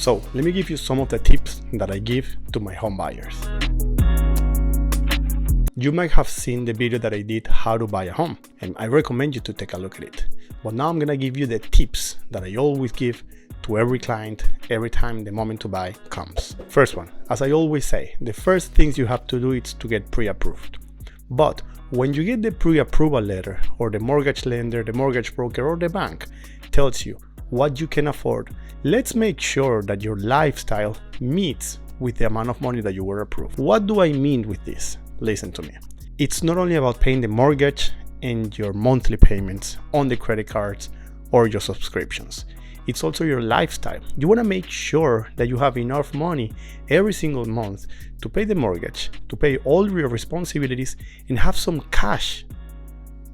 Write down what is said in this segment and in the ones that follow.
So let me give you some of the tips that I give to my home buyers. You might have seen the video that I did how to buy a home, and I recommend you to take a look at it. But now I'm gonna give you the tips that I always give to every client every time the moment to buy comes. First one, as I always say, the first things you have to do is to get pre-approved. But when you get the pre-approval letter, or the mortgage lender, the mortgage broker, or the bank tells you what you can afford, let's make sure that your lifestyle meets with the amount of money that you were approved. What do I mean with this? Listen to me. It's not only about paying the mortgage and your monthly payments on the credit cards or your subscriptions. It's also your lifestyle. You want to make sure that you have enough money every single month to pay the mortgage, to pay all your responsibilities, and have some cash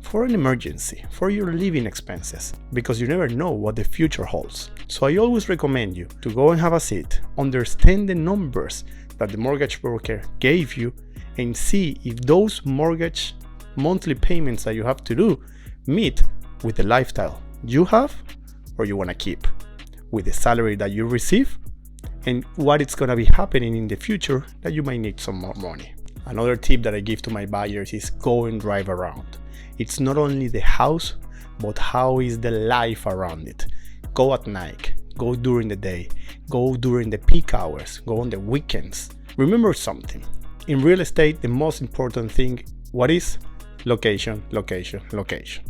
for an emergency, for your living expenses, because you never know what the future holds. So I always recommend you to go and have a seat, understand the numbers that the mortgage broker gave you, and see if those mortgage monthly payments that you have to do meet with the lifestyle you have or you want to keep, with the salary that you receive, and what it's going to be happening in the future that you might need some more money. Another tip that I give to my buyers is go and drive around. It's not only the house, but how is the life around it. Go at night, go during the day, go during the peak hours, go on the weekends. Remember something, in real estate, the most important thing, what is? Location, location, location.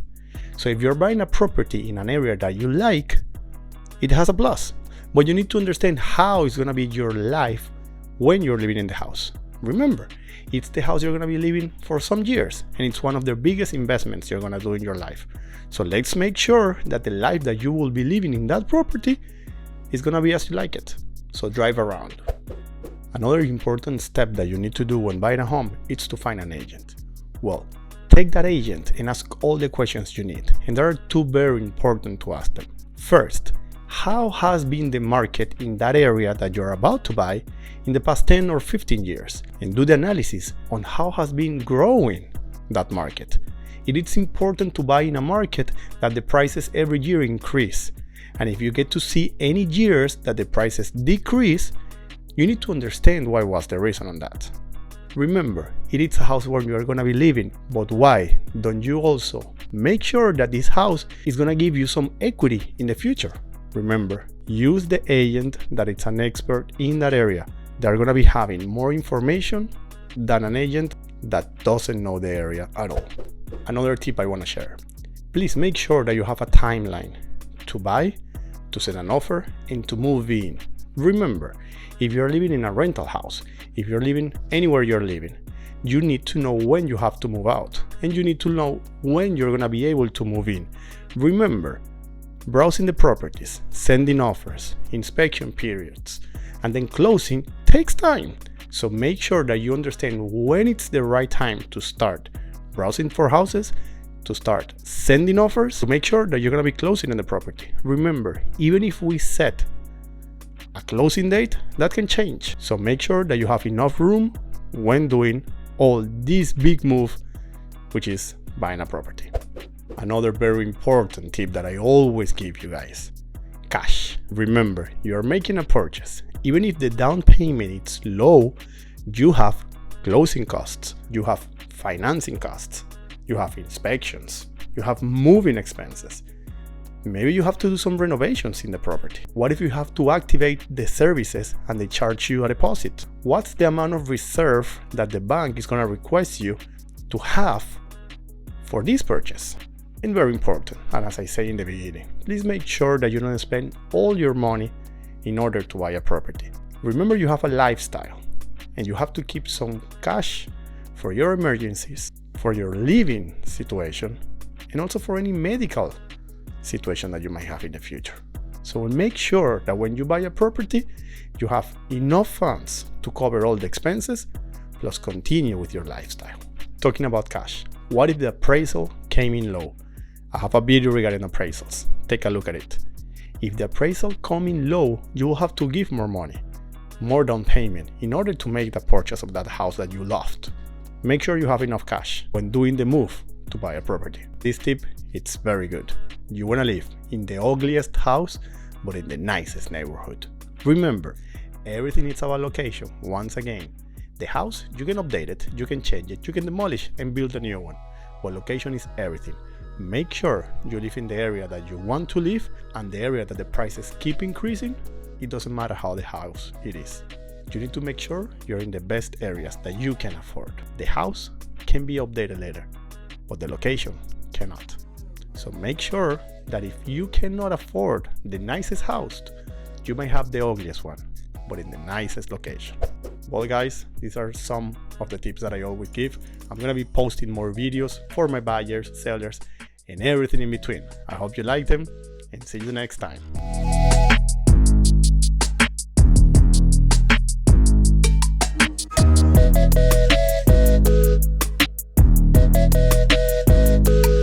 So if you're buying a property in an area that you like, it has a plus. But you need to understand how it's going to be your life when you're living in the house. Remember, it's the house you're going to be living for some years, and it's one of the biggest investments you're going to do in your life. So let's make sure that the life that you will be living in that property is going to be as you like it. So drive around. Another important step that you need to do when buying a home is to find an agent. Well, take that agent and ask all the questions you need. And there are two very important to ask them. First, how has been the market in that area that you're about to buy in the past 10 or 15 years? And do the analysis on how has been growing that market. It is important to buy in a market that the prices every year increase. And if you get to see any years that the prices decrease, you need to understand why was the reason on that. Remember, it is a house where you are going to be living, but why don't you also make sure that this house is going to give you some equity in the future? Remember, use the agent that is an expert in that area. They're going to be having more information than an agent that doesn't know the area at all. Another tip I want to share. Please make sure that you have a timeline to buy, to set an offer, and to move in. Remember, if you're living in a rental house, if you're living anywhere you're living, you need to know when you have to move out, and you need to know when you're going to be able to move in. Remember, browsing the properties, sending offers, inspection periods, and then closing takes time. So make sure that you understand when it's the right time to start browsing for houses, to start sending offers, to make sure that you're going to be closing on the property. Remember, even if we set a closing date, that can change. So make sure that you have enough room when doing all this big move, which is buying a property. Another very important tip that I always give you guys, cash. Remember, you're making a purchase. Even if the down payment is low, you have closing costs, you have financing costs, you have inspections, you have moving expenses. Maybe you have to do some renovations in the property. What if you have to activate the services and they charge you a deposit? What's the amount of reserve that the bank is going to request you to have for this purchase? And very important, and as I say in the beginning, please make sure that you don't spend all your money in order to buy a property. Remember, you have a lifestyle and you have to keep some cash for your emergencies, for your living situation, and also for any medical situation that you might have in the future. So make sure that when you buy a property, you have enough funds to cover all the expenses, plus continue with your lifestyle. Talking about cash, what if the appraisal came in low? I have a video regarding appraisals. Take a look at it. If the appraisal come in low, you will have to give more money, more down payment in order to make the purchase of that house that you loved. Make sure you have enough cash when doing the move to buy a property. This tip, it's very good. You want to live in the ugliest house, but in the nicest neighborhood. Remember, everything is about location. Once again, the house, you can update it, you can change it, you can demolish and build a new one. But location is everything. Make sure you live in the area that you want to live, and the area that the prices keep increasing. It doesn't matter how the house it is. You need to make sure you're in the best areas that you can afford. The house can be updated later, but the location cannot. So make sure that if you cannot afford the nicest house, you might have the ugliest one, but in the nicest location. Well guys, these are some of the tips that I always give. I'm gonna be posting more videos for my buyers, sellers, and everything in between. I hope you like them, and see you next time.